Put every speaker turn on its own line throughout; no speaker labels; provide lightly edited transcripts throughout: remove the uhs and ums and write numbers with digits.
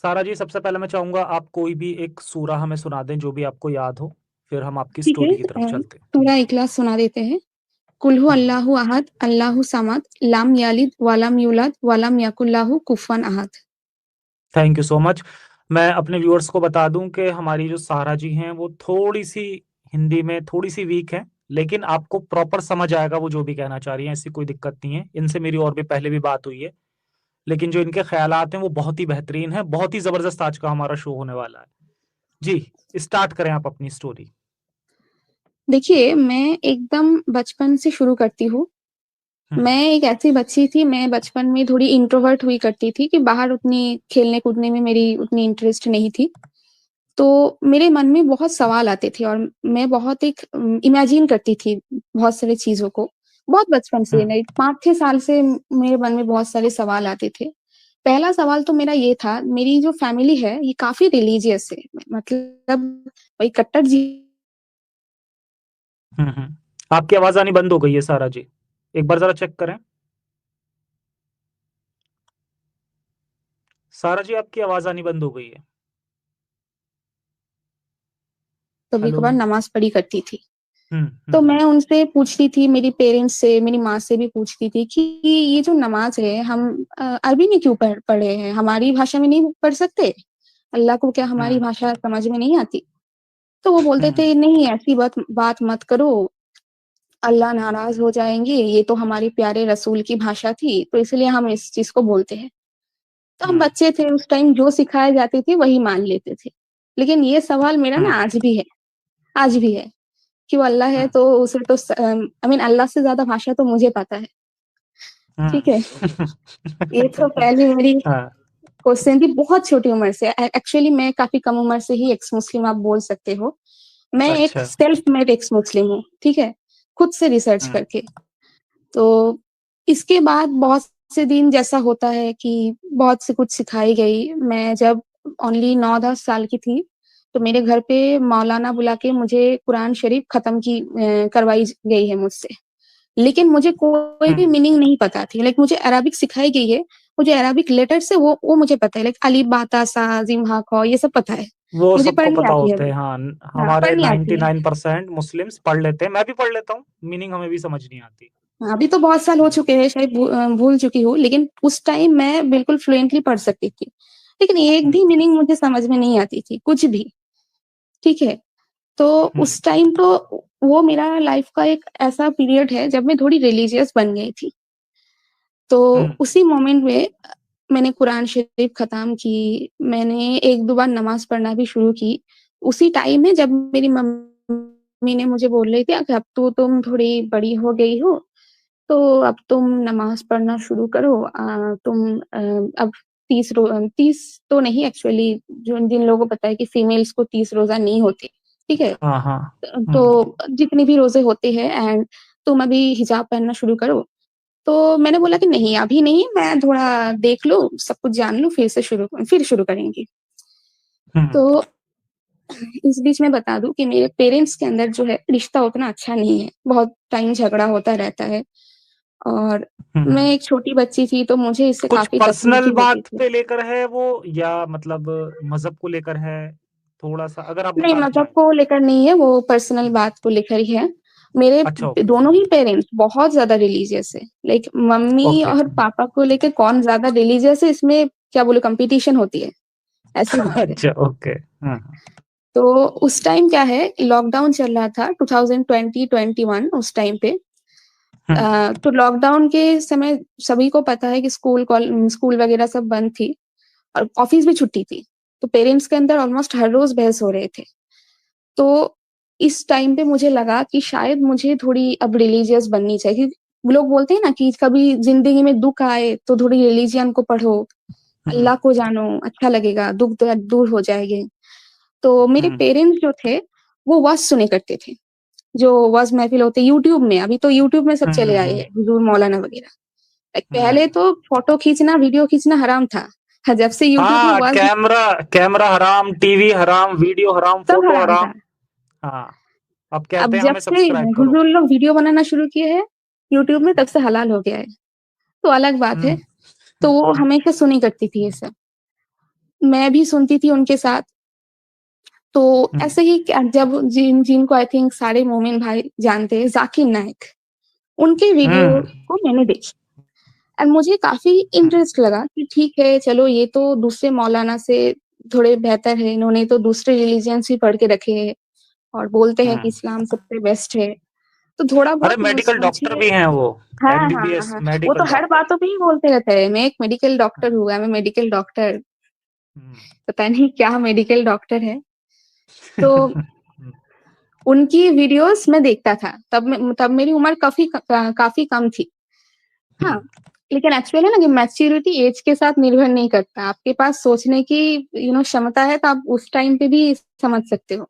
सारा जी, सबसे पहले मैं चाहूंगा आप कोई भी एक सूरा हमें सुना दें जो भी आपको याद हो, फिर हम आपकी
ठीक है।
स्टोरी की तरफ चलते हैं।
सूरा इखलास सुना देते हैं। कुल हु
हम्म।
अल्लाहु अहद अल्लाहु समद लम यलिद वलम यूलद वलम यकुल लहु कुफुवन अहद।
Thank you so much. मैं अपने व्यूअर्स को बता दूं कि हमारी जो सारा जी हैं वो थोड़ी सी हिंदी में थोड़ी सी वीक है, लेकिन आपको प्रॉपर समझ आएगा वो जो भी कहना चाह रही हैं, ऐसी कोई दिक्कत नहीं है। इनसे मेरी और भी पहले भी बात हुई है, लेकिन जो इनके ख्यालात हैं वो बहुत ही बेहतरीन है। बहुत ही जबरदस्त आज का हमारा शो होने वाला है। जी, स्टार्ट करें आप अपनी स्टोरी।
देखिए, मैं एकदम बचपन से शुरू करती हूँ।
हम्म।
मैं एक ऐसी बच्ची थी, मैं बचपन में थोड़ी इंट्रोवर्ट हुई करती थी कि बाहर उतनी खेलने-कूदने में मेरी उतनी इंटरेस्ट नहीं थी। तो मेरे मन में बहुत सवाल आते थे और मैं बहुत एक इमेजिन करती थी बहुत सारी चीज़ों को। बहुत बचपन से
हम्म।
नहीं 5-6 साल से मेरे मन में बहुत सारे सवाल आते थे। पहला सवाल तो मेरा ये था, मेरी जो फैमिली है ये काफ़ी रिलीजियस है। मतलब वही कट्टर जी
आपकी आवाज आनी बंद हो गई है सारा जी, एक बार जरा चेक करें। सारा जी, आपकी आवाज आनी बंद हो गई है। हेलो।
कभी-कभार नमाज़ पढ़ी करती थी।
हम्म।
तो
हम्म।
मैं उनसे पूछती थी, मेरी पेरेंट्स से, मेरी माँ से भी पूछती थी कि ये जो नमाज़ है हम अरबी में क्यों पढ़े हैं? हमारी भाषा में नहीं पढ़ सकते? अल्लाह को क्या हमारी
हम्म।
भाषा समझ में नहीं आती? तो वो बोलते
हम्म।
थे, "नहीं, ऐसी बात बात मत करो, अल्लाह नाराज़ हो जाएँगे, ये तो हमारे प्यारे रसूल की भाषा थी, तो इसलिए हम इस चीज़ को बोलते हैं।" तो हम
हम्म।
बच्चे थे, उस टाइम जो सिखाए जाते थे, वही मान लेते थे। लेकिन ये सवाल मेरा ना
हम्म।
आज भी है कि वो अल्लाह है
हम्म।
तो उसे तो आई मीन अल्लाह से ज़्यादा भाषा तो मुझे पता है, ठीक है?
हम्म।
ये तो पहली मेरी
हाँ।
क्वेश्चन थी बहुत छोटी उम्र से। एक्चुअली मैं काफ़ी कम उम्र से ही एक्स मुस्लिम आप बोल सकते हो। मैं एक
अच्छा।
सेल्फ मेड एक्स मुस्लिम हूँ, ठीक है? खुद से रिसर्च
हम्म।
करके। तो इसके बाद बहुत से दिन जैसा होता है कि बहुत से कुछ सिखाई गई। मैं जब ओनली 9-10 साल की थी, तो मेरे घर पे मौलाना बुला के मुझे कुरान शरीफ खत्म करवाई गई है मुझसे। लेकिन मुझे कोई भी
हम्म।
मीनिंग नहीं पता थी। लाइक मुझे अरबिक सिखाई गई है, मुझे अरबिक लेटर्स है वो मुझे पता है। लाइक अलिफ, बा, ता, सा, ज़ीम, हा, ख़ ये सब पता है।
वो
मुझे
सबको
पढ़नी
पता
आती है
होते
वो।
हैं, हाँ।
हाँ,
हमारे
पढ़नी आती है।
99% मुस्लिम्स पढ़ लेते हैं, मैं भी पढ़ लेता हूँ, मीनिंग हमें भी समझ नहीं आती।
हाँ, अभी तो बहुत साल हो चुके हैं, शायद भूल चुकी हूँ, लेकिन उस टाइम मैं बिल्कुल फ्लुएंटली पढ़ सकती थी। लेकिन एक
हम्म।
भी मीनिंग मुझे समझ में नहीं आती थी, कुछ भी, ठीक है? तो
हम्म।
उस टाइम तो वो मेरा लाइफ़ का एक ऐसा पीरियड है जब मैं थोड़ी रिलीजियस बन गई थी। तो
हम्म।
उसी मोमेंट में मैंने कुरान शरीफ ख़त्म की, मैंने 1-2 बार नमाज़ पढ़ना भी शुरू की। उसी टाइम में जब मेरी मम्मी ने मुझे बोल रही थी कि अब तो तुम थोड़ी बड़ी हो गई हो, तो अब तुम नमाज़ पढ़ना शुरू करो। अब 30 तो नहीं एक्चुअली जो जिन लोगों को पता है कि फीमेल्स को 30 रोज़ा नहीं होते, ठीक है?
हाँ, हाँ। हम्म।
तो जितने भी रोज़े होते हैं एंड तुम अभी हिजाब पहनना शुरू करो। तो मैंने बोला कि नहीं, अभी नहीं, मैं थोड़ा देख लूँ, सब कुछ जान लूँ, फिर शुरू करेंगे।
हम्म।
तो इस बीच मैं बता दूँ कि मेरे पेरेंट्स के अंदर जो है रिश्ता उतना अच्छा नहीं है, बहुत टाइम झगड़ा होता रहता है और मैं
हम्म।
एक छोटी बच्ची थी तो मुझे इससे
कुछ
काफ़ी
पर्सनल
तकलीफ़ें होती
बात
थी।
पे लेकर है वो, या मतलब मजहब को लेकर है? थोड़ा सा अगर आप
नहीं,
बताना
मज़हब
चाहें।
को लेकर नहीं है, वो पर्सनल बात को लेकर ही है। मेरे
अच्छा, ओके।
दोनों ही पेरेंट्स बहुत ज़्यादा रिलीजियस है। Like mummy
okay.
और पापा को लेके कौन ज़्यादा रिलीजियस है इसमें क्या बोलूँ कॉम्पिटिशन होती है, ऐसी बात है।
अच्छा, ओके। हाँ।
तो उस टाइम क्या है लॉकडाउन चल रहा था 2020-21 उस टाइम पे।
हम्म।
तो लॉकडाउन के समय सभी को पता है कि स्कूल वगैरह सब बंद थी और ऑफ़िस भी छुट्टी थी। तो पेरेंट्स के अंदर ऑलमोस्ट हर रोज़ बहस हो रहे थे। तो इस टाइम पे मुझे लगा कि शायद मुझे थोड़ी अब रिलीजियस बननी चाहिए। लोग बोलते हैं ना कि कभी ज़िंदगी में दुःख आए तो थोड़ी रिलीजन को पढ़ो,
हम्म।
अल्लाह को जानो, अच्छा लगेगा, दुःख दर्द दूर हो जाएँगे। तो मेरे
हम्म।
पेरेंट्स जो थे, वो वाज़ सुने करते थे। जो वाज़ महफ़िल होते हैं यूट्यूब में, अभी तो यूट्यूब में सब
हम्म।
चले आए
हम्म।
हैं, हुज़ूर मौलाना वगैरह।
हम्म।
पहले तो फ़ोटो खींचना, वीडियो खींचना हराम था। जब से यूट्यूब में
हाँ,
वाज़
कैमरा कैमरा हराम, टीवी हराम, वीडियो हराम,
सब
फोटो
हराम
हराम।
था।
हाँ। अब
अब
कहते हैं
जब
हमें
से
सब्सक्राइब करो।
हुज़ूर लोग वीडियो बनाना शुरू किए हैं, यूट्यूब में तब से हलाल हो गया है। तो अलग बात है।
हम्म।
तो वो हमेशा सुनी करती थी ये सब। मैं भी सुनती थी उनके साथ। तो ऐसे ही जब जिनको आई थिंक सारे मोमिन भाई जानते हैं, जाकिर नाइक, उनके वीडियो
हम्म
को मैंने देखी और मुझे काफी इंटरेस्ट लगा कि ठीक है, चलो ये तो दूसरे मौलाना से थोड़े बेहतर है, इन्होंने तो दूसरे रिलीजियंस भी पढ़ के रखे हैं और बोलते हैं कि
हम्म।
इस्लाम सबसे बेस्ट है। तो थोड़ा
अरे
बहुत
मेडिकल डॉक्टर
मुझे,
भी हैं वो,
हाँ हाँ
एमबीबीएस
हाँ, वो तो
मेडिकल
हर
डॉक्टर।
बातों पे ही बोलते रहते हैं, मैं एक मेडिकल डॉक्टर हुआ, मैं मेडिकल डॉक्टर,
हम्म।
पता नहीं क्या मेडिकल डॉक्टर है। तो उनकी वीडियोस मैं देखता था, तब मेरी उम्र काफी कम थी। हाँ, लेकिन एक्चुअली ना कि मैच्योरिटी एज के साथ निर्भर नहीं करता, आपके पास सोचने की क्षमता है तो आप उस टाइम पे भी समझ सकते हो।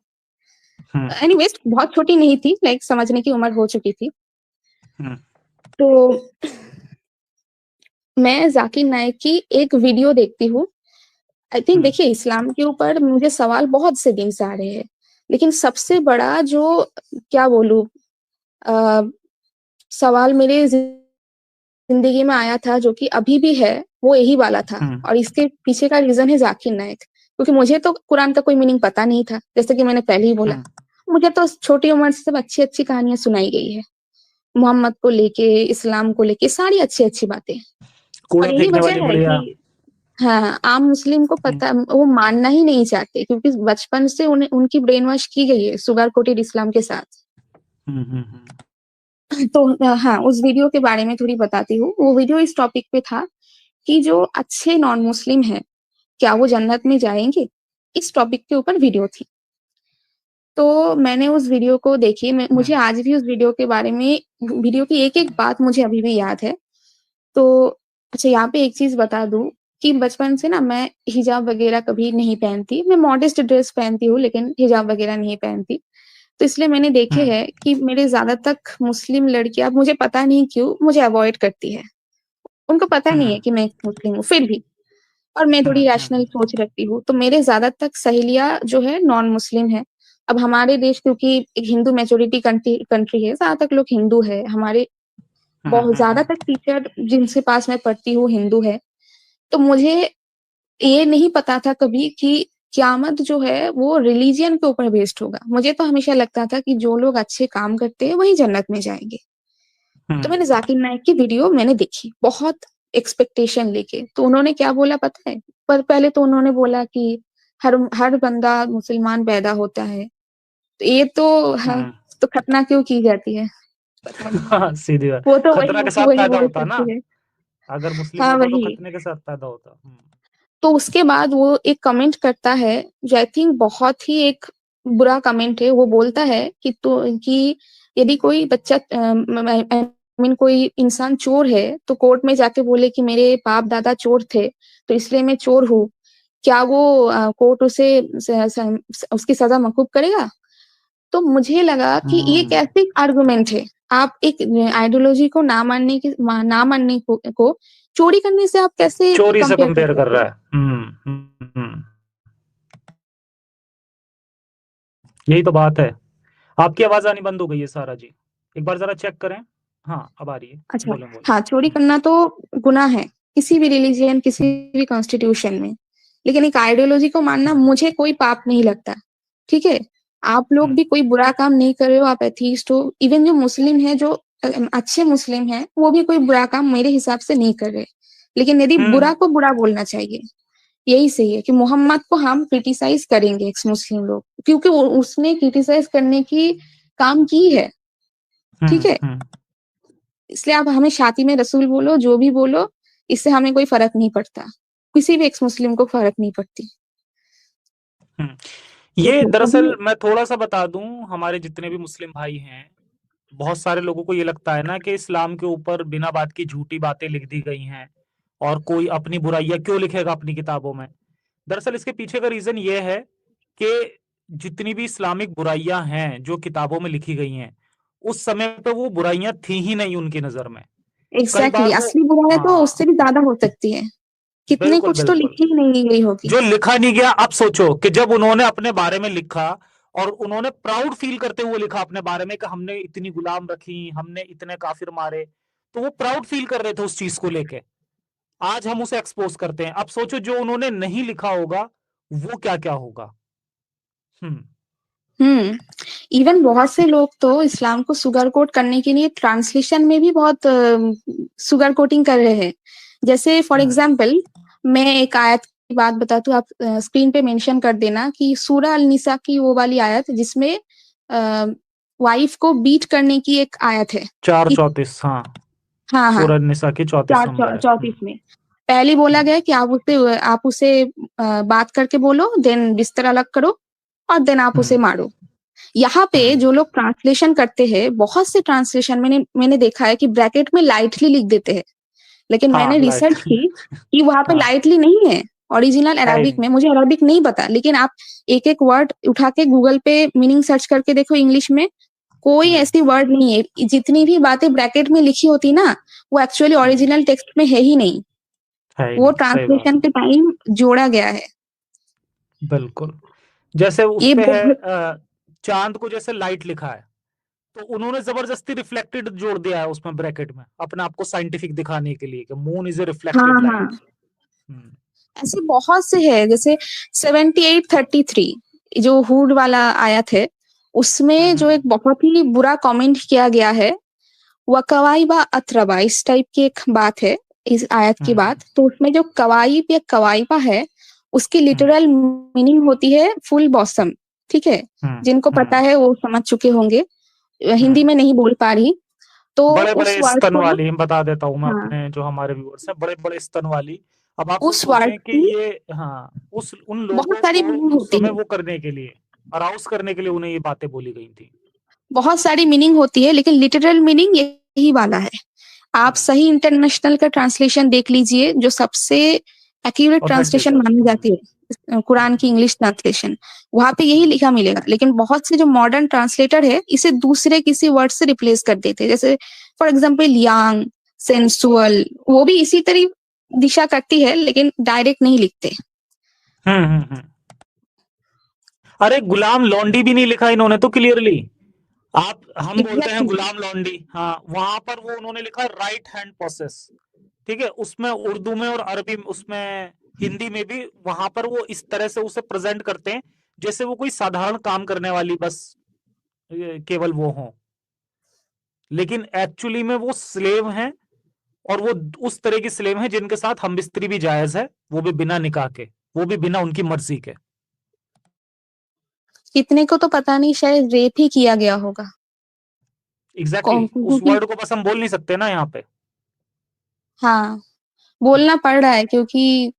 हम्म
एनीवेज, बहुत छोटी नहीं थी, लाइक समझने की उम्र हो चुकी थी।
हम्म
तो मैं जाकिर नाइक की एक वीडियो देखती हूँ। आई थिंक,
हम्म
देखिए, इस्लाम के ऊपर मुझे सवाल बहुत से दिन से आ रहे हैं, लेकिन सबसे बड़ा जो, क्या बोलूं, अ, सवाल मेरे जिंदगी में आया था जो कि अभी भी है, वो यही वाला था।
हम्म
और इसके पीछे का रीजन है जाकिर नाइक, क्योंकि मुझे तो कुरान का कोई मीनिंग पता नहीं था, जैसे कि मैंने पहले ही बोला।
हम्म।
मुझे तो छोटी उम्र से सब अच्छी अच्छी कहानियां सुनाई गई है, मोहम्मद को लेके, इस्लाम को लेके, सारी अच्छी अच्छी बातें। और
कूड़ा
यही
फेंकने वाली
वजह है
बुढ़िया।
कि, हाँ, आम मुस्लिम को
हम्म
पता, वो मानना ही नहीं चाहते, क्योंकि बचपन से उन्हें उनकी ब्रेन वॉश की गई है सुगर कोटेड इस्लाम के साथ।
हम्म।
तो हाँ, उस वीडियो के बारे में थोड़ी बताती हूँ। वो वीडियो इस टॉपिक पे था कि जो अच्छे नॉन मुस्लिम हैं, क्या वो जन्नत में जाएंगे, इस टॉपिक के ऊपर वीडियो थी। तो मैंने उस वीडियो को देखी, मुझे
हम्म
आज भी उस वीडियो के बारे में, वीडियो की एक एक बात मुझे अभी भी याद है। तो अच्छा, यहाँ पे एक चीज बता दूं कि बचपन से ना मैं हिजाब वगैरह कभी नहीं पहनती, मैं मॉडेस्ट ड्रेस पहनती हूँ लेकिन हिजाब वगैरह नहीं पहनती। तो इसलिए मैंने देखे
हम्म
है कि मेरे ज्यादा तक मुस्लिम लड़कियां, मुझे पता नहीं क्यों, मुझे अवॉइड करती है। उनको पता नहीं है
हम्म
कि मैं एक मुस्लिम हूँ फिर भी, और मैं थोड़ी रैशनल
हम्म
सोच रखती हूँ, तो मेरे ज्यादा तक सहेलियां जो है नॉन मुस्लिम है। अब हमारे देश, क्योंकि एक हिंदू मेजोरिटी कंट्री है, ज्यादातर लोग हिंदू है हमारे, बहुत
हम्म।
ज्यादातर टीचर जिनसे पास मैं पढ़ती हूँ हिंदू है। तो मुझे ये नहीं पता था कभी कि क्यामत जो है वो रिलीजियन के ऊपर बेस्ड होगा। मुझे तो हमेशा लगता था कि जो लोग अच्छे काम करते हैं वही जन्नत में जाएंगे। तो मैंने जाकिर नाइक की वीडियो मैंने देखी बहुत एक्सपेक्टेशन लेके। तो उन्होंने क्या बोला पता है? पर पहले तो उन्होंने बोला कि हर हर बंदा मुसलमान पैदा होता है, तो ये तो, हाँ,
हम्म।
तो खतना क्यों की जाती है, पता नहीं।
हाँ, सीधी बात।
वो तो
खतरा के साथ
वही
पैदा
बोल
होता ना,
सकती है।
अगर मुस्लिम
हाँ,
होता तो
वही।
खतने के साथ पैदा होता।
तो उसके बाद वो एक कमेंट करता है, जो आई थिंक बहुत ही एक बुरा कमेंट है। वो बोलता है कि यदि कोई बच्चा, आई मीन कोई इंसान चोर है, तो कोर्ट में जाके बोले कि मेरे बाप दादा चोर थे तो इसलिए मैं चोर हूँ, क्या वो कोर्ट उसे उसकी सजा मकूब करेगा? तो मुझे लगा कि ये
हम्म।
कैसे आर्गुमेंट है। आप एक आइडियोलॉजी को ना मानने को चोरी करने से आप कैसे
चोरी से
कंपेयर कर
कंपेयर कर
सकते
रहा
हो?
है। यही तो बात है। आपकी आवाज आनी बंद हो गई है सारा जी, एक बार जरा चेक करें। हाँ, अब आ रही है।
अच्छा,
बोलें बोलें।
हाँ, चोरी करना तो गुनाह है, किसी भी रिलीजियन, किसी
हम्म
भी कॉन्स्टिट्यूशन में। लेकिन एक आइडियोलॉजी को मानना मुझे कोई पाप नहीं लगता। ठीक है, आप लोग
हम्म
भी कोई बुरा काम नहीं कर रहे हो, आप एथीस्ट हो। इवन जो मुस्लिम है, जो अच्छे मुस्लिम हैं, वो भी कोई बुरा काम मेरे हिसाब से नहीं कर रहे। लेकिन यदि
हम्म
बुरा को बुरा बोलना चाहिए, यही सही है कि मोहम्मद को हम क्रिटिसाइज करेंगे एक्स मुस्लिम लोग, क्योंकि उसने क्रिटिसाइज करने की काम की है। ठीक है,
हम्म।
इसलिए आप हमें शाती में रसूल बोलो, जो भी बोलो, इससे हमें कोई फर्क नहीं पड़ता, किसी भी एक्स मुस्लिम को फर्क नहीं पड़ती।
हम्म।
तो
ये
अभी,
दरअसल मैं थोड़ा सा बता दूं, हमारे जितने भी मुस्लिम भाई हैं, बहुत सारे लोगों को ये लगता है ना कि इस्लाम के ऊपर बिना बात की झूठी बातें लिख दी गई हैं, और कोई अपनी बुराइयां क्यों लिखेगा अपनी किताबों में। दरअसल इसके पीछे का रीजन ये है कि जितनी भी इस्लामिक बुराइयां हैं जो किताबों में लिखी गई हैं, उस समय पे वो बुराइयां थी ही नहीं उनकी नजर में। कई
एग्जैक्टली
बार वो,
असली बुराई तो
हाँ,
उससे भी ज्यादा हो सकती है, कितने
बिल्कुल
कुछ तो
बिल्कुल,
लिखी ही नहीं गई होगी।
जो लिखा नहीं गया। अब सोचो कि जब उन्होंने अपने बारे में लिखा, और उन्होंने प्राउड फील करते हुए लिखा अपने बारे में कि हमने इतनी गुलाम रखी, हमने इतने काफिर मारे, तो वो प्राउड फील कर रहे थे उस चीज को लेके। आज हम उसे एक्सपोज करते हैं। अब सोचो जो उन्होंने नहीं लिखा होगा वो क्या क्या होगा। हम्म।
हम्म। इवन बहुत से लोग तो इस्लाम को सुगर कोट करने के लिए ट्रांसलेशन में भी बहुत सुगर कोटिंग कर रहे हैं। जैसे फॉर
हम्म।
एग्जाम्पल, मैं एक आयत की बात बताती हूँ, आप स्क्रीन पे मेंशन कर देना कि सूरा अल निसा की वो वाली आयत जिसमें वाइफ को बीट करने की एक आयत है।
4:34, हाँ।
हाँ हाँ,
सूरह निसा की 34 नंबर है।
34 में पहले बोला गया कि आप उसे बात करके बोलो, देन बिस्तर अलग करो, और देन आप उसे
हम्म।
मारो। यहाँ पे
हम्म।
जो लोग ट्रांसलेशन करते हैं, बहुत से ट्रांसलेशन मैंने देखा है कि ब्रैकेट में लाइटली लिख देते हैं, लेकिन
हाँ,
मैंने
लाइट।
रिसर्च की कि वहां पे
हाँ,
लाइटली नहीं है। ओरिजिनल
है ही
अरबिक
नहीं।
में, मुझे अरबिक नहीं पता, लेकिन आप एक एक वर्ड उठा के गूगल पे मीनिंग सर्च करके देखो इंग्लिश में, कोई
हम्म।
ऐसी वर्ड नहीं है। जितनी भी बातें ब्रैकेट में लिखी होती ना, वो एक्चुअली
हम्म।
ओरिजिनल टेक्स्ट में है ही नहीं।
है ही
वो
नहीं, सही बात
ट्रांसलेशन
है।
के टाइम जोड़ा गया है।
बिल्कुल। जैसे उस
ये
पे है
बहुत।
चांद को जैसे लाइट लिखा है, तो उन्होंने जबरदस्ती रिफ्लेक्टेड जोड़ दिया है उसमें ब्रैकेट में, अपने आप को साइंटिफिक दिखाने के लिए कि मून इज ए
हाँ
रिफ्लेक्टेड
हाँ,
लाइट। हम्म।
ऐसे बहुत से है। जैसे 7833 जो हुड वाला आयत है, उसमें जो एक
हम्म।
बहुत ही बुरा कमेंट किया गया है, वकवाइबा अत्रबा, इस टाइप की एक बात है इस आयत की
हम्म।
बात। तो उसमें जो कवाइब या कवाइबा है, उसकी
हम्म।
लिटरल मीनिंग होती है फुल बॉसम। ठीक है,
हम्म।
जिनको पता
हम्म।
है वो समझ चुके होंगे। हिंदी
हम्म।
में नहीं बोल पा रही। तो
बड़े
उस
बड़े
वर्ड
स्तन
को ना,
वाली, बता देता हूं मैं
हाँ,
अपने जो हमारे व्यूअर्स हैं, बड़े बड़े स्तन वाली। अब आप वो
उस वर्ड
सोचें कि
की
ये, हाँ, उस उन
बहुत
लोगों
सारी
को
मीनिंग
उस
होती
समय
है।
वो करने के लिए, अराउज करने के लिए उन्हें ये बातें बोली गई थी।
बहुत सारी मीनिंग होती है, लेकिन लिटरल मीनिंग यही वाला है। आप
हम्म।
सही इंटरनेशनल का ट्रांसलेशन देख लीजिए, जो सबसे एक्यूरेट
ऑथेंटिक
ट्रांसलेशन
है।
मानी जाती है, कुरान की इंग्लिश ट्रांसलेशन, वहां पे यही लिखा मिलेगा। लेकिन बहुत से जो मॉडर्न ट्रांसलेटर है, इसे दूसरे किसी वर्ड से रिप्लेस कर देते हैं। जैसे फॉर एग्जाम्पल यांग, सेंसुअल, वो भी इसी तरह दिशा करती है, लेकिन डायरेक्ट नहीं लिखते।
हम्म। हम्म। अरे गुलाम लौंडी भी नहीं लिखा इन्होंने तो क्लियरली। आप, हम बोलते हैं
एग्जैक्टली।
गुलाम लौंडी, हाँ, वहां पर वो उन्होंने लिखा राइट हैंड प्रोसेस। ठीक है, उसमें उर्दू में और अरबी में, उसमें हिंदी में भी वहां पर वो इस तरह से उसे प्रेजेंट करते हैं जैसे वो कोई साधारण काम करने वाली बस केवल वो हो, लेकिन एक्चुअली में वो स्लेव हैं। और वो उस तरह की स्लेव हैं जिनके साथ हम बिस्तरी भी जायज है, वो भी बिना निकाह के, वो भी बिना उनकी मर्जी के।
कितने को तो पता नहीं, शायद रेप ही किया गया होगा।
एग्जैक्टली उस
क्योंकि,
वर्ड को बस हम बोल नहीं सकते ना यहाँ पे।
हाँ, बोलना पड़ रहा है, क्योंकि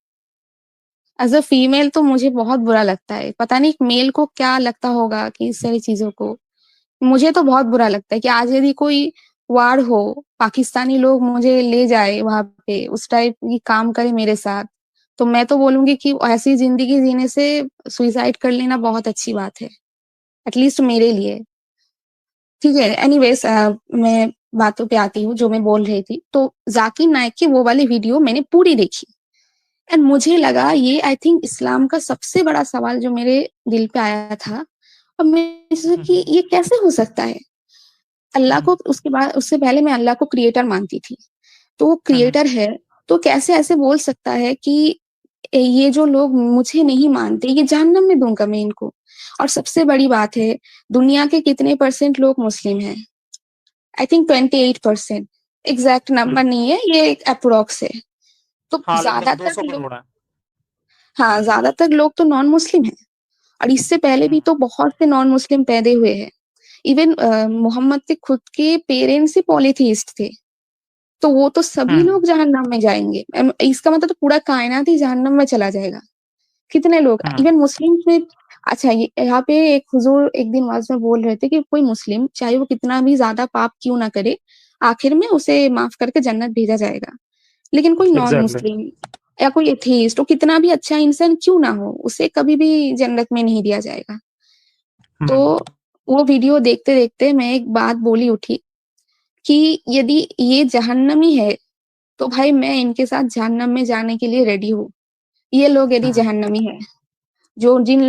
एज अ फीमेल तो मुझे बहुत बुरा लगता है। पता नहीं मेल को क्या लगता होगा कि इस सारी चीजों को। मुझे तो बहुत बुरा लगता है कि आज यदि कोई वार हो, पाकिस्तानी लोग मुझे ले जाए वहां पे, उस टाइप की काम करे मेरे साथ, तो मैं तो बोलूंगी कि ऐसी जिंदगी जीने से सुइसाइड कर लेना बहुत अच्छी बात है, एटलीस्ट मेरे लिए। ठीक है, एनीवेज, मैं बातों पे आती हूँ जो मैं बोल रही थी। तो जाकिर नाइक की वो वाली वीडियो मैंने पूरी देखी, एंड मुझे लगा ये आई थिंक इस्लाम का सबसे बड़ा सवाल जो मेरे दिल पे आया था। और मैं सोचा कि
हम्म।
ये कैसे हो सकता है। अल्लाह को,
हम्म।
उसके बाद उससे पहले मैं अल्लाह को क्रिएटर मानती थी। तो वो
हम्म।
क्रिएटर है, तो कैसे ऐसे बोल सकता है कि ये जो लोग मुझे नहीं मानते, ये जहन्नम में दूंगा मैं इनको। और सबसे बड़ी बात है, दुनिया के कितने परसेंट लोग मुस्लिम हैं? I think 28%। एग्जैक्ट नंबर
हम्म।
नहीं है, ये एक अप्रोक्स है। तो
हाँ, लगभग दो
ज्यादातर
सौ
लोग,
करोड़ है।
हाँ, ज्यादातर लोग तो नॉन मुस्लिम हैं। और इससे पहले भी
हम्म।
तो बहुत से नॉन मुस्लिम पैदा हुए हैं। इवन मोहम्मद के खुद के पेरेंट्स ही पॉलीथीस्ट थे। तो वो तो सभी
हम्म।
लोग जहन्नम में जाएंगे। इसका मतलब तो पूरा कायनात ही जहन्नम में चला जाएगा। कितने लोग,
हम्म।
इवन मुस्लिम में। अच्छा, यहाँ पे एक हुजूर एक दिन वाज में बोल रहे थे कि कोई मुस्लिम चाहे वो कितना भी ज्यादा पाप क्यों ना करे, आखिर में उसे माफ करके जन्नत भेजा जाएगा। लेकिन कोई नॉन
एग्जैक्टली।
मुस्लिम या कोई एथीस्ट, तो कितना भी अच्छा इंसान क्यों ना हो, उसे कभी भी जन्नत में नहीं दिया जाएगा। तो
हम्म।
वो वीडियो देखते देखते मैं एक बात बोली उठी कि यदि ये जहन्नमी है, तो भाई मैं इनके साथ जहन्नम में जाने के लिए रेडी हूँ। ये लोग यदि
हम्म।
जहन्नमी है, जो
हम्म।
जिन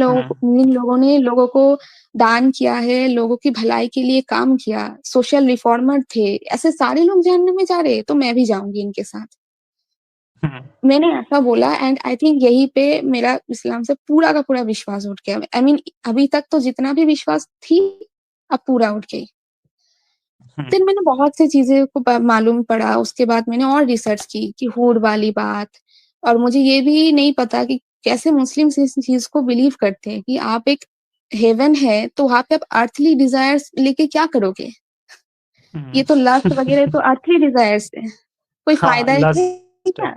लोगों ने लोगों को दान किया है, लोगों की भलाई के लिए काम किया, सोशल रिफॉर्मर थे, ऐसे सारे लोग जहन्नम में जा रहे हैं, तो मैं भी जाऊंगी इनके साथ। मैंने ऐसा बोला एंड आई थिंक यहीं पे मेरा इस्लाम से पूरा का पूरा विश्वास उठ गया। आई मीन अभी तक तो जितना भी विश्वास थी, अब पूरा उठ गई। फिर मैंने बहुत सी चीजें को मालूम पड़ा, उसके बाद मैंने और रिसर्च की कि हूर वाली बात, और मुझे ये भी नहीं पता कि कैसे मुस्लिम इस चीज को बिलीव करते हैं कि आप एक हेवन है तो वहां पे आप अर्थली डिजायर्स लेके क्या करोगे। ये तो लस्ट वगैरह तो अर्थली डिजायर्स है, कोई
हाँ,
फायदा है
लस्ट है।
क्या।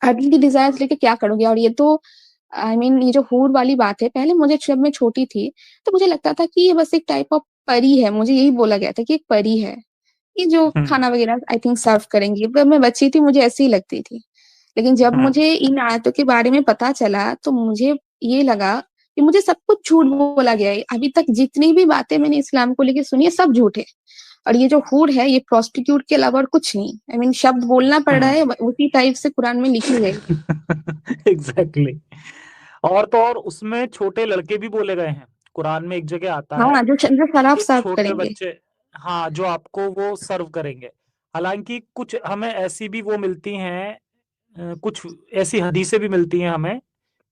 अर्ली डिजायर्स लेके क्या करोगे। और ये तो आई मीन ये जो हूर वाली बात है, पहले मुझे जब मैं छोटी थी तो मुझे लगता था कि ये बस एक टाइप ऑफ परी है, मुझे यही बोला गया था कि एक परी है ये जो खाना वगैरह आई थिंक सर्व करेंगी। जब मैं बच्ची थी मुझे ऐसी ही लगती थी, लेकिन जब मुझे इन आयतों के बारे में पता चला तो मुझे ये लगा कि मुझे सब कुछ झूठ बोला गया है। अभी तक जितनी भी बातें मैंने इस्लाम को लेके सुनी है सब झूठ है, और ये जो हूर है ये प्रोस्टिट्यूट के अलावा और कुछ नहीं। आई मीन शब्द बोलना पड़ रहा है उसी टाइप से कुरान में लिखी गई।
एग्जैक्टली। और तो और उसमें छोटे लड़के भी बोले गए हैं। कुरान में एक जगह आता है
हाँ, जो शराब
कि
सर्व
छोटे
करेंगे।
बच्चे, हाँ, जो आपको वो सर्व करेंगे। हालांकि कुछ हमें ऐसी भी वो मिलती हैं, कुछ ऐसी हदीसें भी मिलती हैं हमें,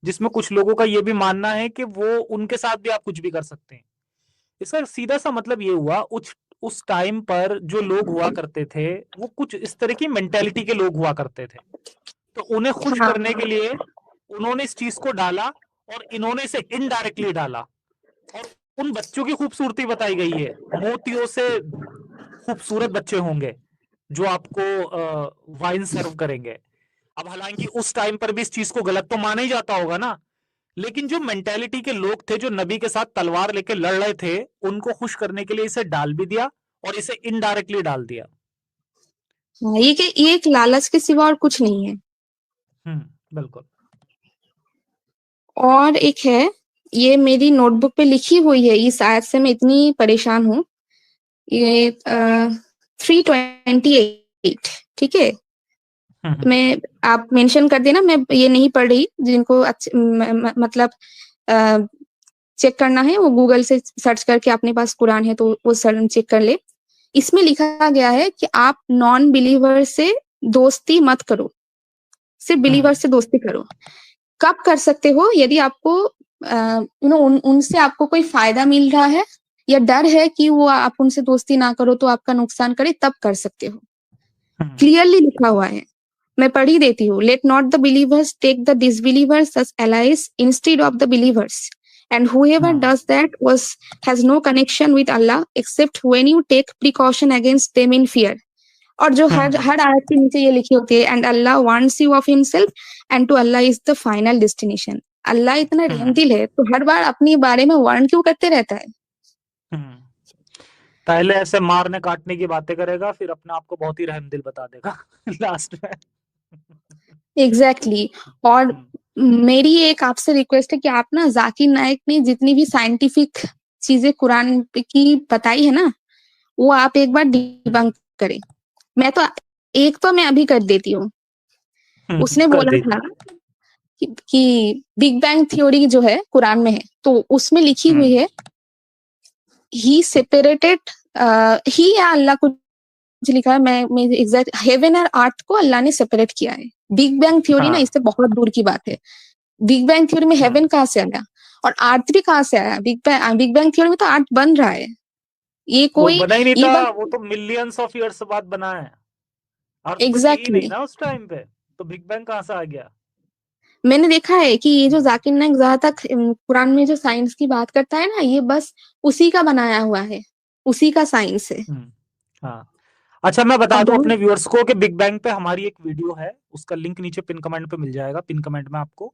जिसमें कुछ लोगों का ये भी मानना है कि वो उनके साथ भी आप कुछ भी कर सकते हैं। इसका सीधा सा मतलब ये हुआ, उस टाइम पर जो लोग हुआ करते थे वो कुछ इस तरह की मेंटेलिटी के लोग हुआ करते थे। तो उन्हें खुश
हाँ
करने के लिए उन्होंने इस चीज को डाला, और इन्होंने इसे इनडायरेक्टली डाला। और उन बच्चों की खूबसूरती बताई गई है, मोतियों से खूबसूरत बच्चे होंगे जो आपको वाइन सर्व करेंगे। अब हालांकि उस टाइम पर भी इस चीज को गलत तो माना ही जाता होगा ना, लेकिन जो मेंटेलिटी के लोग थे जो नबी के साथ तलवार लेके लड़ रहे थे, उनको खुश करने के लिए इसे डाल भी दिया और इसे इनडायरेक्टली डाल दिया।
हाँ, ये एक लालच के सिवा और कुछ नहीं है।
बिल्कुल।
और एक है, ये मेरी नोटबुक पे लिखी हुई है, इस आयत से मैं इतनी परेशान हूँ। ये 328, ठीक है। मैं आप मेंशन कर देना, मैं ये नहीं पढ़ रही, जिनको मतलब चेक करना है वो गूगल से सर्च करके अपने पास कुरान है तो वो चेक कर ले। इसमें लिखा गया है कि आप नॉन बिलीवर से दोस्ती मत करो, सिर्फ बिलीवर से दोस्ती करो। कब कर सकते हो? यदि आपको उनसे आपको कोई फायदा मिल रहा है या डर है कि वो आप उनसे दोस्ती ना करो तो आपका नुकसान करे, तब कर सकते हो। क्लियरली लिखा हुआ है, मैं पढ़ ही देती हूँ। Let not the believers take the disbelievers as allies instead of the believers, and whoever does that has no connection with Allah except when you take precaution against them in fear। और जो हर आयत के नीचे ये लिखी होती है, and Allah wants you of himself and to Allah is the final destination. Allah इतना रहम दिल है तो हर बार अपनी बारे में वार्न क्यों करते रहता है।
पहले ऐसे मारने काटने की बातें करेगा, फिर अपने आप को बहुत ही रहमदिल बता देगा लास्ट में।
एग्जैक्टली और मेरी एक आपसे रिक्वेस्ट है कि आप ना जाकिर नाइक ने जितनी भी साइंटिफिक चीजें कुरान की बताई है ना, वो आप एक बार डिबंक करें। मैं तो एक तो मैं अभी कर देती हूँ। उसने
कर
बोला
दी।
था कि बिग बैंग थ्योरी जो है कुरान में है, तो उसमें लिखी हुई है ही सेपरेटेड, ही या अल्लाह को लिखा है, मैं एग्जैक्ट, हेवन और अर्थ को अल्लाह ने सेपरेट किया है। बिग बैंग थ्योरी ना इससे बहुत दूर की बात है। बिग बैंग थ्योरी में हेवन कहाँ से आया और अर्थ भी कहाँ से आया? बिग बैंग थ्योरी में तो अर्थ बन रहा है। ये
वो
कोई
बना ही नहीं
ये
था,
बस
वो तो मिलियंस ऑफ ईयर्स बाद बना है। अर्थ तो थी ही नहीं
एग्जैक्टली
ना उस टाइम पे, तो बिग बैंग कहाँ से आ गया?
मैंने देखा है कि ये जो जाकिर नाइक ज्यादातर कुरान में जो साइंस की बात करता है ना, ये बस उसी का बनाया हुआ है, उसी का साइंस है।
हाँ। अच्छा, मैं
और
बता दूं
बहुत
अपने व्यूअर्स को कि बिग बैंग पे हमारी एक वीडियो है, उसका लिंक नीचे पिन कमेंट पे मिल जाएगा, पिन कमेंट में आपको,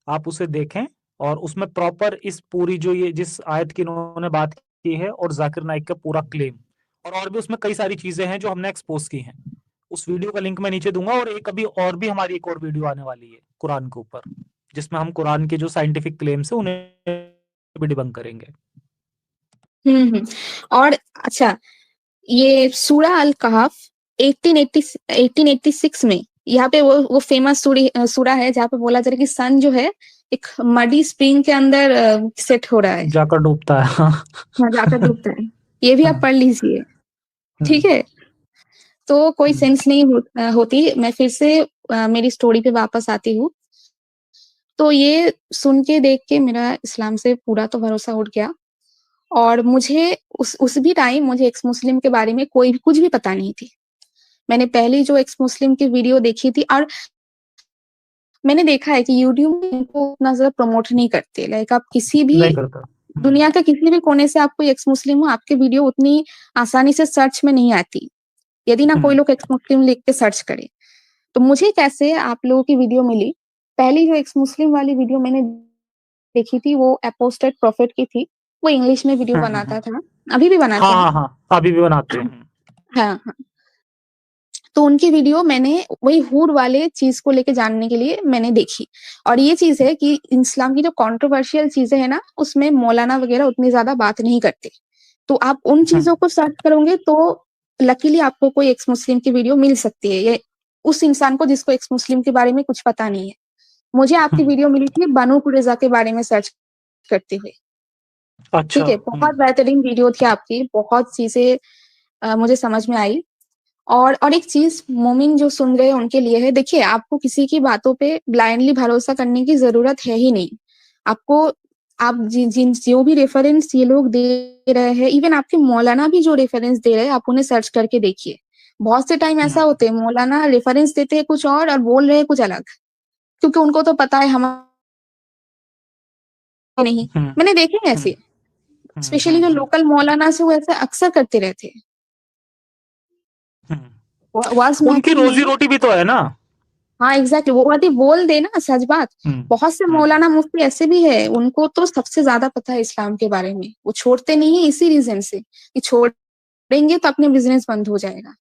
आप उसे देखें। और उसमें प्रॉपर इस पूरी जो ये जिस आयत की इन्होंने बात की है और जाकिर नाइक का पूरा क्लेम, और भी उसमें कई सारी चीजें हैं जो हमने एक्सपोज की हैं। उस वीडियो का लिंक मैं नीचे दूंगा। और एक अभी और भी हमारी एक और वीडियो आने वाली है कुरान के ऊपर, जिसमें हम कुरान के जो साइंटिफिक क्लेम्स है उन्हें भी डिबंक करेंगे।
हम्म। और अच्छा, ये सूरा अल कहफ 1886 में, यहाँ पे वो फेमस सूरा है जहाँ पे बोला जा रहा है कि सन जो है एक मडी स्प्रिंग के अंदर सेट हो रहा है,
जाकर डूबता है।
हाँ, जाकर डूबता है। ये भी आप पढ़ लीजिए, ठीक है। तो कोई सेंस नहीं होती। मैं फिर से मेरी स्टोरी पे वापस आती हूँ। तो ये सुन के देख के मेरा इस्लाम से पूरा तो भरोसा उठ गया, और मुझे उस भी टाइम मुझे एक्स मुस्लिम के बारे में कोई भी कुछ भी पता नहीं थी। मैंने पहली जो एक्स मुस्लिम की वीडियो देखी थी, और मैंने देखा है कि यूट्यूब में इनको उतना ज़्यादा प्रमोट नहीं करते। लाइक आप किसी भी
नहीं करता।
दुनिया के किसी भी कोने से आप कोई एक्स मुस्लिम हो, आपकी वीडियो उतनी आसानी से सर्च में नहीं आती, यदि ना कोई लोग एक्स मुस्लिम लिख के सर्च करे। तो मुझे कैसे आप लोगों की वीडियो मिली? पहली जो एक्स मुस्लिम वाली वीडियो मैंने देखी थी वो एपोस्टेट प्रॉफिट की थी। वो इंग्लिश में वीडियो बनाता था, अभी भी
हाँ
बनाते हैं।
हाँ हाँ, अभी भी बनाते हैं।
हाँ, हाँ। तो उनकी वीडियो मैंने वही हूर वाले चीज को लेके जानने के लिए मैंने देखी। और ये चीज है कि इस्लाम की जो कंट्रोवर्शियल चीजें है ना, उसमें मौलाना वगैरह उतनी ज्यादा बात नहीं करते। तो आप उन चीजों को सर्च करोगे तो लकीली आपको कोई एक्स मुस्लिम की वीडियो मिल सकती है, ये उस इंसान को जिसको एक्स मुस्लिम के बारे में कुछ पता नहीं है। मुझे आपकी वीडियो मिली थी बनु कुरेजा के बारे में सर्च करते हुए।
अच्छा।
ठीक है, बहुत बेहतरीन वीडियो थी आपकी, बहुत चीजें मुझे समझ में आई। और एक चीज मोमिन जो सुन रहे हैं उनके लिए है, देखिए आपको किसी की बातों पे ब्लाइंडली भरोसा करने की जरूरत है ही नहीं। आपको आप जिन जो भी रेफरेंस ये लोग दे रहे हैं, इवन आपके मौलाना भी जो रेफरेंस दे रहे हैं, आप उन्हें सर्च करके देखिए। बहुत से टाइम ऐसा होते हैं मौलाना रेफरेंस देते हैं कुछ और बोल रहे हैं कुछ अलग, क्योंकि उनको तो पता है हम नहीं। मैंने देखे हैं ऐसे, स्पेशली जो लोकल मौलाना से, वो ऐसे अक्सर करते रहते हैं। वाज
उनकी
महफिल
रोजी
में,
रोटी भी तो है ना।
हाँ एग्जैक्टली, वो यदि बोल दे ना सच बात। बहुत से मौलाना मुफ्ती ऐसे भी है, उनको तो सबसे ज्यादा पता है इस्लाम के बारे में, वो छोड़ते नहीं है इसी रीजन से कि छोड़ेंगे तो अपने बिजनेस बंद हो जाएगा।
हाँ,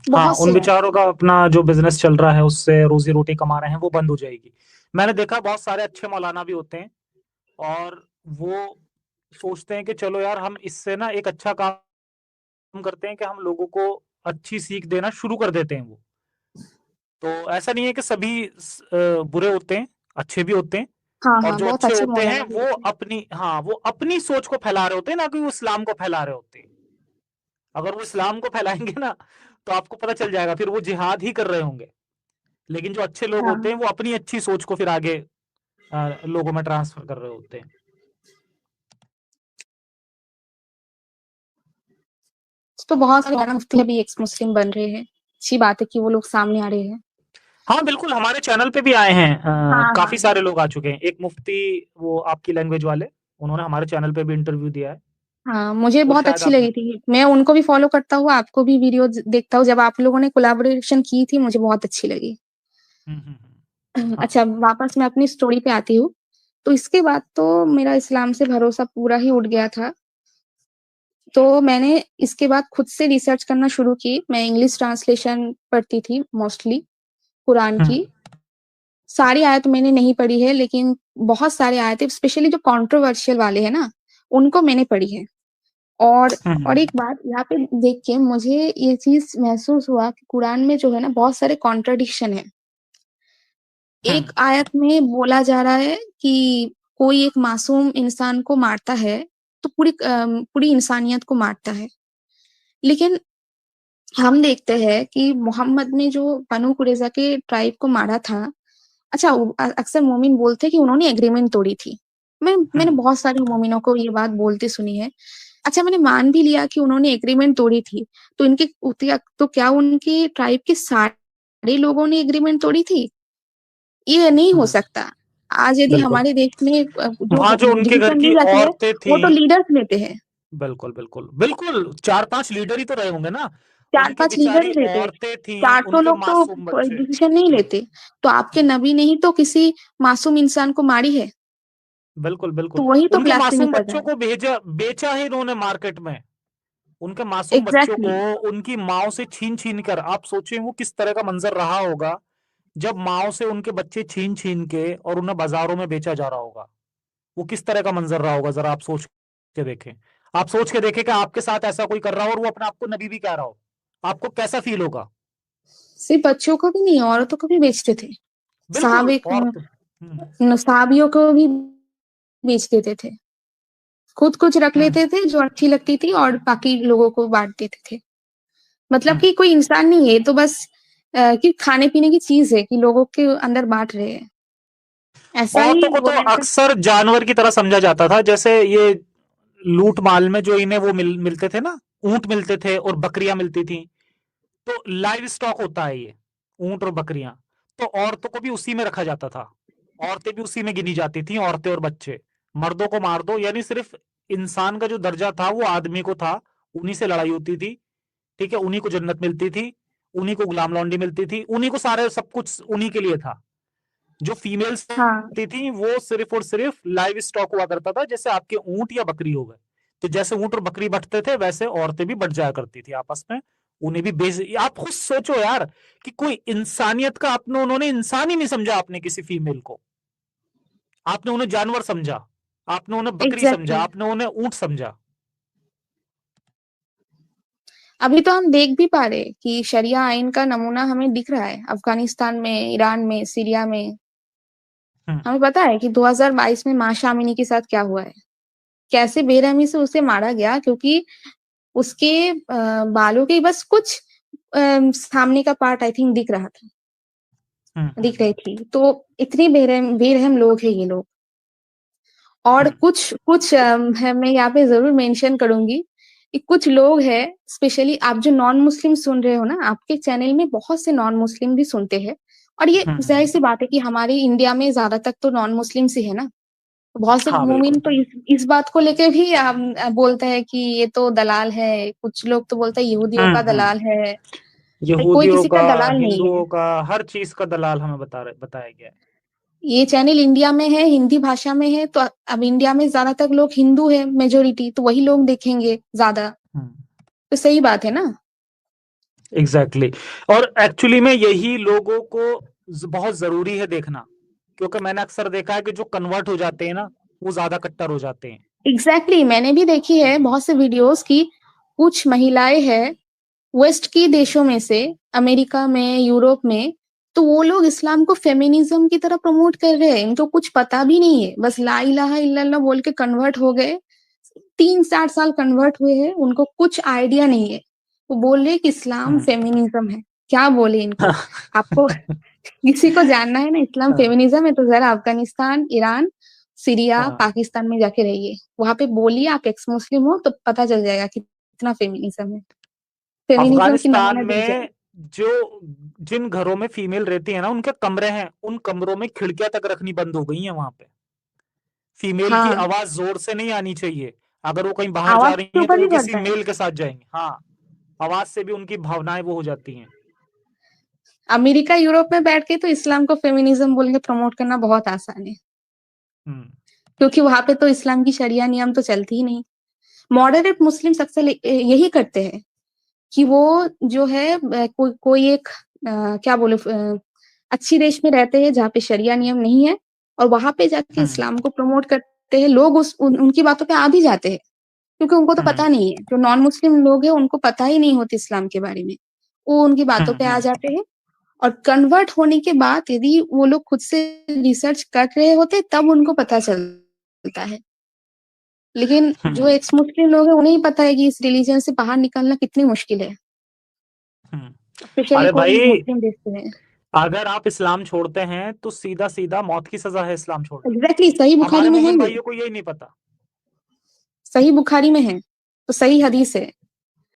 बहुत
उन
से हैं।
बेचारों का अपना जो बिजनेस चल रहा है उससे रोजी रोटी कमा रहे हैं, वो बंद हो जाएगी। मैंने देखा बहुत सारे अच्छे मौलाना भी होते हैं, और वो सोचते हैं कि चलो यार हम इससे ना एक अच्छा काम करते हैं कि हम लोगों को अच्छी सीख देना शुरू कर देते हैं वो। तो ऐसा नहीं है कि सभी बुरे होते हैं, अच्छे भी होते हैं।
हाँ
और
हाँ,
जो
बहुत
अच्छे
अच्छे
होते हैं
मौलाना भी होते हैं।
वो अपनी सोच को फैला रहे होते हैं, ना कि वो इस्लाम को फैला रहे होते हैं। अगर वो इस्लाम को फैलाएंगे ना, तो आपको पता चल जाएगा फिर वो जिहाद ही कर रहे होंगे। लेकिन जो अच्छे लोग होते
हाँ,
हैं वो अपनी अच्छी सोच को फिर आगे लोगों में ट्रांसफर कर रहे होते हैं।
तो बहुत सारे मौलाना मुफ्ती अभी एक्स मुस्लिम बन रहे हैं। अच्छी बात है कि वो लोग सामने आ रहे हैं।
हाँ बिल्कुल, हमारे चैनल पे भी आए हैं,
हाँ हाँ
काफी सारे लोग आ चुके हैं। एक मुफ्ती, वो आपकी लैंग्वेज वाले, उन्होंने हमारे चैनल पे भी इंटरव्यू दिया है।
हाँ, मुझे
वो
बहुत
शायद
अच्छी
आपने।
लगी थी। मैं उनको भी फॉलो करता हूँ, आपको भी वीडियो देखता हूँ। जब आप लोगों ने कोलैबोरेशन की थी मुझे बहुत अच्छी लगी।
हाँ।
अच्छा, वापस मैं अपनी स्टोरी पे आती हूँ। तो इसके बाद तो मेरा इस्लाम से भरोसा पूरा ही उठ गया था। तो मैंने इसके बाद खुद से रिसर्च करना शुरू की। मैं इंग्लिश ट्रांसलेशन पढ़ती थी मोस्टली कुरान की। सारी आयत मैंने नहीं पढ़ी है, लेकिन बहुत सारे आयतें स्पेशली जो कंट्रोवर्शियल वाले हैं ना, उनको मैंने पढ़ी है। और और एक बात यहाँ पे देख के मुझे ये चीज महसूस हुआ कि कुरान में जो है ना बहुत सारे कॉन्ट्रडिक्शन है। एक आयत में बोला जा रहा है कि कोई एक मासूम इंसान को मारता है तो पूरी इंसानियत को मारता है। लेकिन हम देखते हैं कि मोहम्मद ने जो बनु कुरैजा के ट्राइब को मारा था, अच्छा अक्सर मोमिन बोलते हैं कि उन्होंने एग्रीमेंट तोड़ी थी। मैंने बहुत सारे मोमिनों को ये बात बोलते सुनी है। अच्छा, मैंने मान भी लिया कि उन्होंने एग्रीमेंट तोड़ी थी, तो तो क्या उनके ट्राइब के सारे लोगों ने एग्रीमेंट तोड़ी थी? ये नहीं हो सकता। आज यदि
बिल्कुल,
हमारे देश में जो
वहां जो उनके घर
डिसीजन
की
ली जाती है,
औरतें थी।
वो तो लीडर्स लेते हैं।
बिल्कुल बिल्कुल बिल्कुल, 4-5 लीडर ही तो रहे होंगे ना।
चार
उनकी
पांच लीडर
बेचारी
ही लेते हैं।
औरतें थी,
400
उनके
लोग तो
मासूम बच्चे।
डिसीजन नहीं लेते। तो आपके नबी ने ही तो किसी मासूम इंसान को मारी है,
बिल्कुल बिल्कुल,
तो वही तो
उनके
ब्लास्फेमी
मासूम
कर रहा
बच्चों
है।
को बेचा है इन्होंने मार्केट में। उनके मासूम बच्चों
एग्जैक्टली
को
exactly.
उनकी माओ से छीन छीन कर, आप सोचें वो किस तरह का मंजर रहा होगा जब माओ से उनके बच्चे छीन छीन के और उन्हें बाजारों में बेचा जा रहा होगा। वो किस तरह का मंजर रहा होगा, जरा आप सोच के देखें। आप सोच के देखें कि आपके साथ ऐसा कोई कर रहा हो और वो अपने आप को नबी भी कह रहा हो, आपको कैसा फील होगा।
सिर्फ बच्चों को भी नहीं, औरतों को भी बेचते थे।
बिल्कुल।
साहब
और
साहबियों को भी बेच देते थे। खुद कुछ रख
हम्म
लेते थे जो अच्छी लगती थी और बाकी लोगों को बांट देते थे। मतलब कि कोई इंसान नहीं है, तो बस कि खाने पीने की चीज है कि लोगों के अंदर बांट रहे हैं, ऐसा ही
औरतों को तो
बोलना।
अक्सर जानवर की तरह समझा जाता था, जैसे ये लूट माल में जो इन्हें वो मिलते थे ना, ऊंट मिलते थे और बकरियां मिलती थी, तो लाइव स्टॉक होता है ये, ऊंट और बकरियां। तो औरतों को भी उसी में रखा जाता था, औरतें भी उसी में गिनी जाती थी, औरतें और बच्चे। मर्दों को मार दो, यानी सिर्फ इंसान का जो दर्जा था वो आदमी को था, उन्हीं से लड़ाई होती थी, ठीक है, उन्हीं को जन्नत मिलती थी, उन्हीं को गुलाम लौंडी मिलती थी, उन्हीं को सारे सब कुछ उन्हीं के लिए था। जो फीमेल्स
हाँ
होती थी वो सिर्फ और सिर्फ लाइव स्टॉक हुआ करता था, जैसे आपके ऊंट या बकरी हो गए। तो जैसे ऊंट और बकरी बंटते थे, वैसे औरतें भी बंट जाया करती थी आपस में, उन्हें भी बेच। आप खुद सोचो यार कि कोई इंसानियत का आपने, उन्होंने इंसान ही नहीं समझा आपने किसी फीमेल को, आपने उन्हें जानवर समझा, आपने उन्हें बकरी समझा,
एग्जैक्टली।
आपने उन्हें ऊंट समझा।
अभी तो हम देख भी पा रहे कि शरिया आइन का नमूना हमें दिख रहा है अफगानिस्तान में, ईरान में, सीरिया में।
हम्म
हमें पता है कि 2022 में माशा अमीनी के साथ क्या हुआ है, कैसे बेरहमी से उसे मारा गया, क्योंकि उसके बालों के बस कुछ सामने का पार्ट आई थिंक दिख रहा था, दिख रही
हम्म
थी। तो इतनी बेरहम बेरहम लोग हैं ये लोग। और
हम्म
कुछ कुछ है, मैं यहाँ पे जरूर मेंशन करूंगी कि कुछ लोग हैं, स्पेशली आप जो नॉन मुस्लिम सुन रहे हो ना, आपके चैनल में बहुत से नॉन मुस्लिम भी सुनते हैं। और ये जाहिर
हम्म।
सी बात है कि हमारे इंडिया में ज्यादातर तो नॉन मुस्लिम ही है ना, तो बहुत से
हाँ
मोमिन
बिल्कुल।
तो इस बात को लेके भी बोलते हैं कि ये तो दलाल है, कुछ लोग तो बोलते हैं यहूदियों का दलाल है। भाई कोई
यहूदियों
किसी
का,
का दलाल नहीं है।
हिंदुओं का, हर चीज का दलाल हमें बताया गया है।
ये चैनल इंडिया में है, हिंदी भाषा में है, तो अब इंडिया में ज्यादातर लोग हिंदू है मेजोरिटी, तो वही लोग देखेंगे ज्यादा।
हम्म।
तो सही बात है ना।
Exactly exactly। और एक्चुअली में यही लोगों को बहुत जरूरी है देखना, क्योंकि मैंने अक्सर देखा है कि जो कन्वर्ट हो जाते हैं ना, वो ज्यादा कट्टर हो जाते हैं।
एग्जैक्टली मैंने भी देखी है बहुत से वीडियोस की। कुछ महिलाएं हैं वेस्ट की देशों में से, अमेरिका में, यूरोप में, तो वो लोग इस्लाम को फेमिनिज्म की तरह प्रमोट कर रहे हैं, इनको कुछ पता भी नहीं है, बस ला इलाहा इल्लल्लाह बोल के कन्वर्ट हो गए। 3-4 साल कन्वर्ट हुए हैं, उनको कुछ आइडिया नहीं है। वो बोल रहे कि इस्लाम
हम्म।
फेमिनिज्म है। क्या बोले इनको। आपको किसी को जानना है ना इस्लाम
हाँ
फेमिनिज्म है, तो जरा अफगानिस्तान, ईरान, सीरिया,
हाँ।
पाकिस्तान में जाके रहिए, वहां पे बोलिए आप एक्स मुस्लिम हो, तो पता चल जाएगा कि कितना फेमिनिज्म है। फेमिनिज्म की
अफगानिस्तान
नमूना दिख जाए।
में जो, जिन घरों में फीमेल रहती है ना, उनके कमरे हैं, उन कमरों में खिड़कियां तक रखनी बंद हो गई हैं वहां पे। फीमेल की
हाँ,
आवाज जोर से नहीं आनी चाहिए, अगर वो कहीं बाहर जा
आवाज
रही
के
हैं तो
ऊपर
वो
भी
किसी
पड़ता है।
मेल के साथ जाएंगे। हाँ, आवाज से भी उनकी भावनाएं वो हो जाती हैं।
अमेरिका यूरोप में बैठ के तो इस्लाम को फेमिनिज्म बोल के प्रमोट करना बहुत आसान है,
हम्म
क्योंकि वहां पे तो इस्लाम की शरिया नियम तो चलती ही नहीं। मॉडरेट मुस्लिम अक्सर यही करते हैं कि वो जो है कोई एक क्या बोले अच्छी देश में रहते हैं जहाँ पे शरिया नियम नहीं है, और वहां पे जाके
हम्म
इस्लाम को प्रमोट करते हैं लोग, उनकी बातों पे आ भी जाते हैं, क्योंकि उनको तो
हम्म
पता नहीं है, जो नॉन मुस्लिम लोग हैं उनको पता ही नहीं होती इस्लाम के बारे में, वो उनकी बातों पे आ
हम्म
जाते हैं। और कन्वर्ट होने के बाद यदि वो लोग खुद से रिसर्च कर रहे होते तब उनको पता चलता है। लेकिन जो
हम्म
एक्स मुस्लिम लोग हैं उन्हें ही पता है कि इस रिलीजन से बाहर निकलना कितनी मुश्किल है,
हम्म।
स्पेशली
अरे
कोई
भाई,
मुस्लिम देश में।
अगर आप इस्लाम छोड़ते हैं तो सीधा सीधा मौत की सजा है इस्लाम छोड़ने पे।
एग्जैक्टली सही बुखारी
हमारे
में है
मोमिन
ये,
भाइयों को यही नहीं पता।
सही बुखारी में है, तो सही हदीस है।